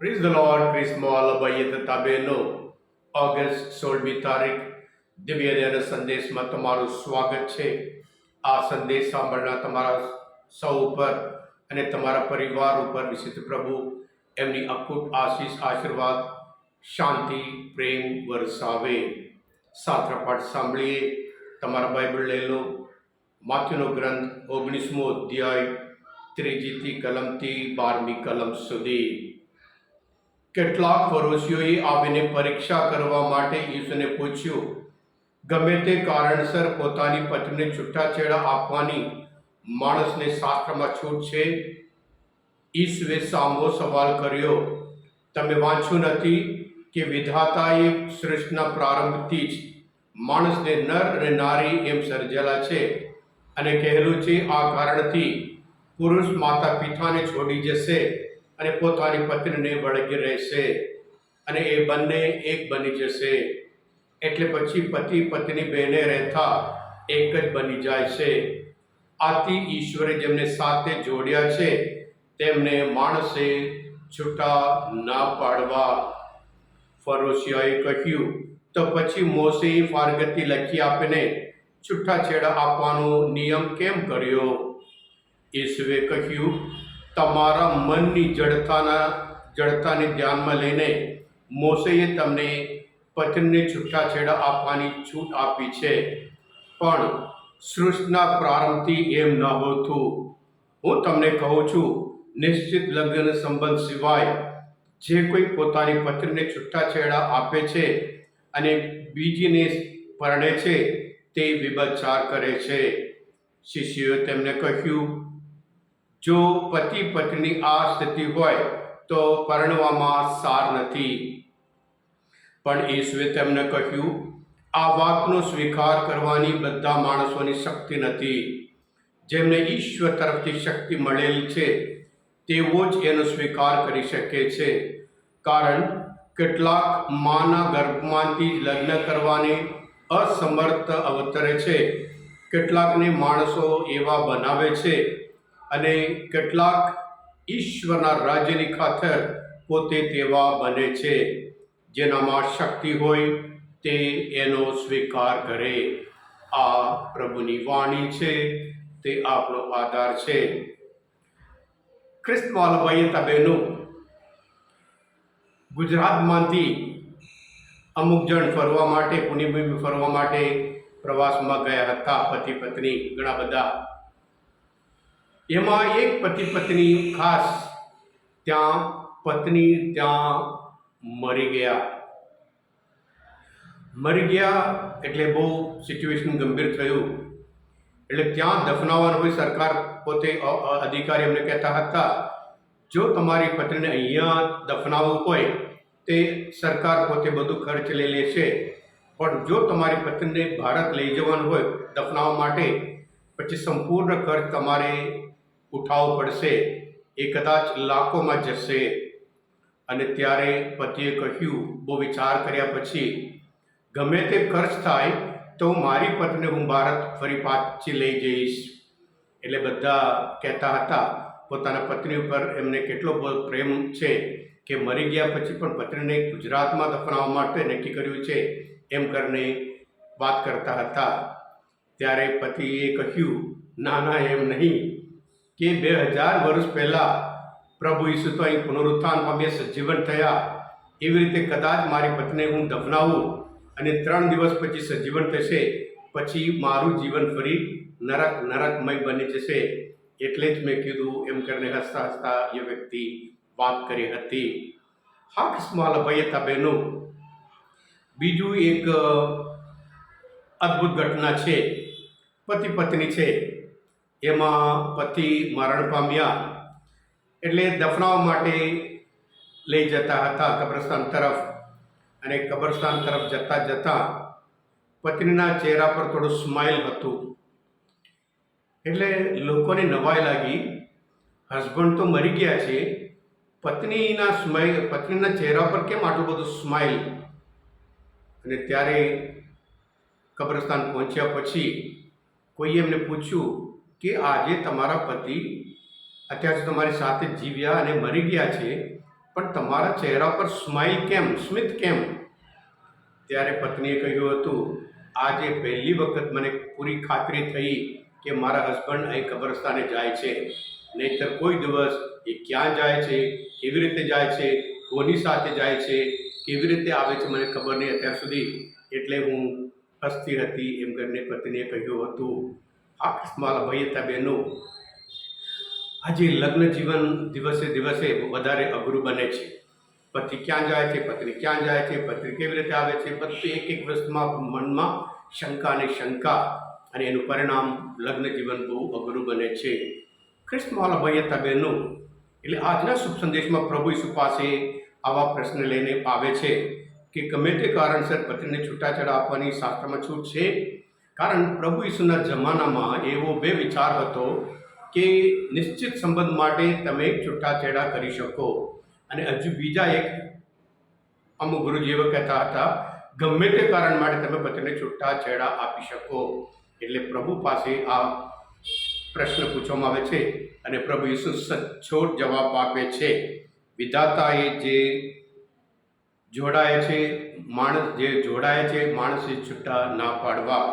Prize the lord ક્રિસ્મોલ ભાઈએ તથા બહેનો ઓગસ્ટ 16મી તારીખ દિવ્ય ધ્યાન સંદેશમાં તમારું સ્વાગત છે. આ સંદેશ સાંભળનાર તમારા સૌ ઉપર અને તમારા પરિવાર ઉપર વિશેષ પ્રભુ એમની અકૂટ આશીષ, આશીર્વાદ, શાંતિ, પ્રેમ વરસાવે. શાસ્ત્ર પાઠ સાંભળીએ. તમારા બાઇબલ લઈ લો. માથ્યુનો ગ્રંથ 19મો અધ્યાય 3જી કલમથી 12મી કલમ સુધી. કેટલાક ફરોશીઓએ આવીને પરીક્ષા કરવા માટે ઈસુને પૂછ્યું, ગમે તે કારણસર પોતાની પત્નીને છૂટાછેડા આપવાની માણસને શાસ્ત્રમાં છૂટ છે? ઈસુએ સામો સવાલ કર્યો, તમે વાંચ્યું નથી કે વિધાતાએ સૃષ્ટિના પ્રારંભથી જ માણસને નર અને નારી એમ સર્જેલા છે, અને કહેલું છે, આ કારણથી પુરુષ માતા પિતાને છોડી જશે અને પોતાની પત્નીને વળગી રહેશે, અને એ બંને એક બની જશે. એટલે પછી પતિ પત્ની બેને રહેતા એક જ બની જાય છે. આથી ઈશ્વરે જેમને સાથે જોડ્યા છે તેમને માણસે છૂટા ના પાડવા. ફરોશીઓએ કહ્યું, તો પછી મોશેએ ફારગતી લખી આપીને છૂટાછેડા આપવાનો નિયમ કેમ કર્યો? ઈસુએ કહ્યું, તમારા મનની જડતાને ધ્યાનમાં લઈને મોશેએ તમને પત્નીને છૂટાછેડા આપવાની છૂટ આપી છે, પણ સૃષ્ટિના પ્રારંભથી એમ ન હોતું. હું તમને કહું છું, નિશ્ચિત લગ્ન સંબંધ સિવાય જે કોઈ પોતાની પત્નીને છૂટાછેડા આપે છે અને બીજીને પરણે છે તે વ્યભિચાર કરે છે. શિષ્યોએ તેમને કહ્યું, જો પતિ પત્ની આ સ્થિતિ હોય તો પરણવામાં સાર નથી. પણ ઈસુએ તેમને કહ્યું, આ વાતનો સ્વીકાર કરવાની બધા માણસોની શક્તિ નથી. જેમને ઈશ્વર તરફથી શક્તિ મળેલી છે તેઓ જ એનો સ્વીકાર કરી શકે છે. કારણ કેટલાક માના ગર્ભમાંથી લગ્ન કરવાને અસમર્થ અવતરે છે, કેટલાકને માણસો એવા બનાવે છે, અને કેટલાક ઈશ્વરના રાજ્યની ખાતર પોતે તેવા બને છે. જેનામાં શક્તિ હોય તે એનો સ્વીકાર કરે. આ પ્રભુની વાણી છે, તે આપણો આધાર છે. ખ્રિસ્તવાલા ભાઈ બહેનો, ગુજરાતમાંથી અમુક જણ ફરવા માટે, પુણ્યભૂમિ ફરવા માટે પ્રવાસમાં ગયા હતા, પતિ પત્ની ઘણા બધા. એમાં એક પતિ પત્ની ખાસ પત્ની ત્યાં મરી ગયા એટલે બહુ સિચ્યુએશન ગંભીર થયું. એટલે ત્યાં દફનાવવાનું હોય. સરકાર પોતે અધિકારી એમને કહેતા હતા, જો તમારી પત્નીને અહીંયા દફનાવવું હોય તે સરકાર પોતે બધું ખર્ચ લઈ લેશે, પણ જો તમારી પત્નીને ભારત લઈ જવાનું હોય દફનાવવા માટે, પછી સંપૂર્ણ ખર્ચ તમારે ઉઠાવવો પડશે. એ કદાચ લાખોમાં જશે. અને ત્યારે પતિએ કહ્યું, બહુ વિચાર કર્યા પછી, ગમે તે ખર્ચ થાય તો મારી પત્નીને હું ભારત ફરી પાછી લઈ જઈશ. એટલે બધા કહેતા હતા પોતાના પત્ની ઉપર એમને કેટલો પ્રેમ છે કે મરી ગયા પછી પણ પત્નીને ગુજરાતમાં દફનાવવા માટે નક્કી કર્યું છે એમ કરીને વાત કરતા હતા. ત્યારે પતિએ કહ્યું, ના એમ નહીં, કે 2000 વર્ષ પહેલાં પ્રભુ ઈસુ તો અહીં પુનરુત્થાન પામ્યા, સજીવન થયા. એવી રીતે કદાચ મારી પત્નીને હું દફનાવું અને 3 દિવસ પછી સજીવન થશે, પછી મારું જીવન ફરી નરકમય બની જશે. એટલે જ મેં કીધું એમ કરીને હસતા હસતા એ વ્યક્તિ વાત કરી હતી. હા કિસ્માલ ભાઈ બહેનો, બીજું એક અદ્ભુત ઘટના છે. પતિ પત્ની છે, એમાં પતિ મરણ પામ્યા એટલે દફનાવવા માટે લઈ જતા હતા કબ્રસ્તાન તરફ. અને કબ્રસ્તાન તરફ જતા પત્નીના ચહેરા પર થોડું સ્માઇલ હતું. એટલે લોકોને નવાઈ લાગી, હસબન્ડ તો મરી ગયા છે, પત્નીના ચહેરા પર કેમ આટલું બધું સ્માઇલ? અને ત્યારે કબ્રસ્તાન પહોંચ્યા પછી કોઈએ એમને પૂછ્યું કે આજે તમારા પતિ અત્યાર સુધી તમારી સાથે જીવ્યા અને મરી ગયા છે, પણ તમારા ચહેરા પર સ્મિત કેમ? ત્યારે પત્નીએ કહ્યું હતું, આજે પહેલી વખત મને પૂરી ખાતરી થઈ કે મારા હસબન્ડ અહીં કબ્રસ્તાને જાય છે. નહીંતર કોઈ દિવસ એ ક્યાં જાય છે, કેવી રીતે જાય છે, કોની સાથે જાય છે, કેવી રીતે આવે છે, મને ખબર નહીં અત્યાર સુધી. એટલે હું હસતી હતી એમ કરીને પત્નીએ કહ્યું હતું. મારા ભાઈ હતા બહેનો, આજે લગ્ન જીવન દિવસે દિવસે વધારે અઘરું બને છે. પતિ ક્યાં જાય છે, પત્ની ક્યાં જાય છે, પત્ની કેવી રીતે આવે છે, બધું એક વસ્તુમાં મનમાં શંકા અને એનું પરિણામ લગ્ન જીવન બહુ અઘરું બને છે. ખ્રિસ્તવાળા ભાઈ હતા બહેનો, એટલે આજના શુભ સંદેશમાં પ્રભુ ઈસુ પાસે આવા પ્રશ્ન લઈને આવે છે કે ગમે તે કારણસર પત્નીને છૂટાછેડા આપવાની શાસ્ત્રમાં છૂટ છે. કારણ પ્રભુ ઈસુના જમાનામાં એવો બે વિચાર હતો કે નિશ્ચિત સંબંધ માટે તમે છૂટાછેડા કરી શકો, અને હજુ બીજા એક અમુક ગુરુજી એવા કહેતા હતા, ગમે તે કારણ માટે તમે પતિને છૂટાછેડા આપી શકો. એટલે પ્રભુ પાસે આ પ્રશ્ન પૂછવામાં આવે છે અને પ્રભુ ઈસુ સચોટ જવાબ આપે છે. વિધાતાએ જે જોડાય છે, માણસે છૂટા ના પાડવા.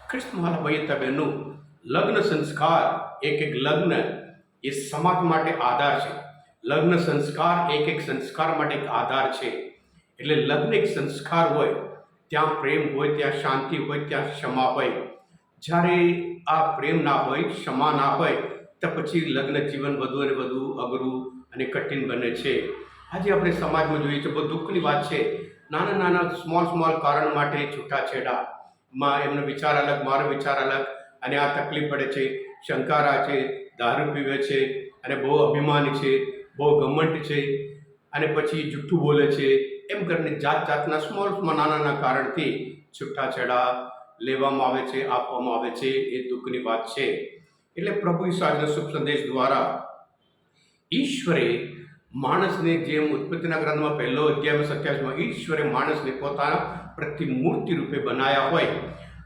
ખ્રિસ્તવાળા ભાઈ બહેનો, લગ્ન સંસ્કાર એક લગ્ન એ સમાજ માટે આધાર છે. લગ્ન સંસ્કાર એક સંસ્કાર માટે એક આધાર છે. એટલે લગ્ન એક સંસ્કાર હોય, ત્યાં પ્રેમ હોય, ત્યાં શાંતિ હોય, ત્યાં ક્ષમા હોય. જ્યારે આ પ્રેમ ના હોય, ક્ષમા ના હોય, તો પછી લગ્ન જીવન વધુ અને વધુ અઘરું અને કઠિન બને છે. આજે આપણે સમાજમાં જોઈએ છીએ, બહુ દુઃખની વાત છે. નાના સ્મોલ કારણ માટે છૂટાછેડા. એમનો વિચાર અલગ, મારો વિચાર અલગ, અને આ તકલીફ પડે છે. શંકા છે, દારૂ પીવે છે, અને બહુ અભિમાની છે, બહુ ઘમંડ છે, અને પછી જુઠ્ઠું બોલે છે. એમ કરીને જાતના નાના કારણથી છૂટાછેડા લેવામાં આવે છે, આપવામાં આવે છે. એ દુઃખની વાત છે. એટલે પ્રભુ ઈસુ આજના શુભ સંદેશ દ્વારા ઈશ્વરે માણસને, જેમ ઉત્પત્તિના ગ્રંથમાં 1 અધ્યાય 27માં ઈશ્વરે માણસને પોતાના પ્રતિમૂર્તિ રૂપે બનાવ્યા હોય,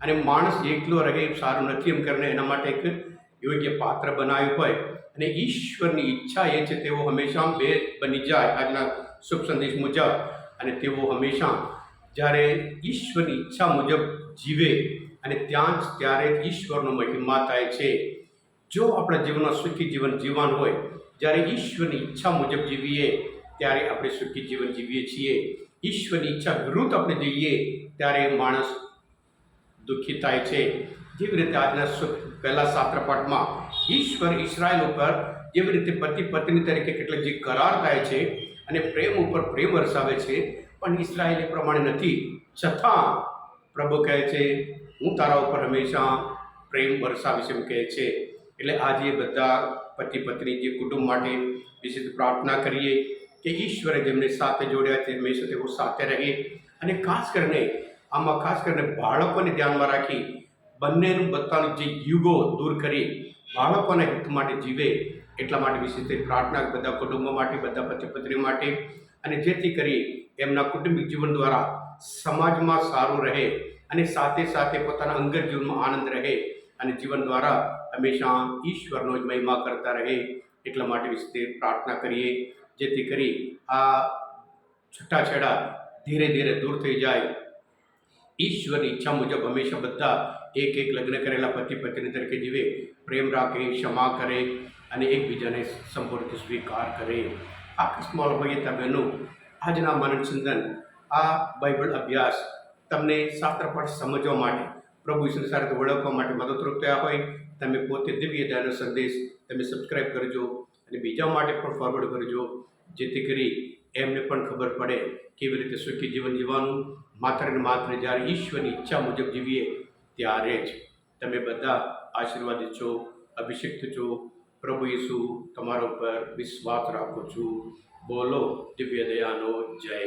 અને માણસ એકલો રહે સારું નથી એમ કરીને એના માટે એક યોગ્ય પાત્ર બનાવ્યું હોય, અને ઈશ્વરની ઈચ્છા એ છે તેઓ હંમેશા બે બની જાય આજના શુભ સંદેશ મુજબ. અને તેઓ હંમેશા જ્યારે ઈશ્વરની ઈચ્છા મુજબ જીવે, અને ત્યારે ઈશ્વરનો મહિમા થાય છે. જો આપણા જીવનમાં સુખી જીવન જીવવાનું હોય, જ્યારે ઈશ્વરની ઈચ્છા મુજબ જીવીએ ત્યારે આપણે સુખી જીવન જીવીએ છીએ. ઈશ્વરની ઈચ્છા વિરુદ્ધ આપણે જઈએ ત્યારે માણસ દુઃખી થાય છે. જેવી રીતે આજના પહેલા શાસ્ત્ર પાઠમાં ઈશ્વર ઇસરાયલ ઉપર જેવી રીતે પતિ પત્ની તરીકે કેટલાક જે કરાર થાય છે અને પ્રેમ ઉપર પ્રેમ વરસાવે છે, પણ ઇસરાયલ એ પ્રમાણે નથી. છતાં પ્રભુ કહે છે, હું તારા ઉપર હંમેશા પ્રેમ વરસાવીશ એમ કહે છે. એટલે આજે બધા પતિ પત્ની જે કુટુંબ માટે વિશેષ પ્રાર્થના કરીએ કે ઈશ્વરે જેમને સાથે જોડ્યા છે હંમેશા તેઓ સાથે રહે, અને ખાસ કરીને બાળકોને ધ્યાનમાં રાખી બંનેનું બધાનું જે યુગો દૂર કરી બાળકોના હિત માટે જીવે, એટલા માટે વિશેષ પ્રાર્થના બધા કુટુંબો માટે, બધા પતિ પત્ની માટે, અને જેથી કરી એમના કુટુંબિક જીવન દ્વારા સમાજમાં સારું રહે, અને સાથે સાથે પોતાના અંગત જીવનમાં આનંદ રહે, અને જીવન દ્વારા હંમેશા ઈશ્વરનો જ મહિમા કરતા રહે. એટલા માટે વિશે પ્રાર્થના કરીએ, જેથી કરી આ છૂટાછેડા ધીરે ધીરે દૂર થઈ જાય. ઈશ્વરની ઈચ્છા મુજબ હંમેશા બધા એક લગ્ન કરેલા પતિ પત્ની તરીકે જીવે, પ્રેમ રાખે, ક્ષમા કરે, અને એકબીજાને સંપૂર્ણ સ્વીકાર કરે. આ ખ્રિસ્તવાળા ભાઈ બહેનો, આજના મનનચિંતન, આ બાઇબલ અભ્યાસ તમને શાસ્ત્રપાઠ સમજવા માટે, પ્રભુ ઈશ્વર સાથે ઓળખવા માટે મદદરૂપ થયા હોય, તમે પોતે દિવ્ય દયાનો સંદેશ તમે સબસ્ક્રાઈબ કરજો અને બીજા માટે પણ ફોરવર્ડ કરજો, જેથી કરી એમને પણ ખબર પડે કેવી રીતે સુખી જીવન જીવવાનું. માત્ર ને માત્ર જ્યારે ઈશ્વરની ઈચ્છા મુજબ જીવીએ ત્યારે જ. તમે બધા આશીર્વાદિત છો, અભિષિક્ત છો. પ્રભુ ઈસુ તમારા ઉપર વિશ્વાસ રાખું છું. બોલો દિવ્ય દયાનો જય.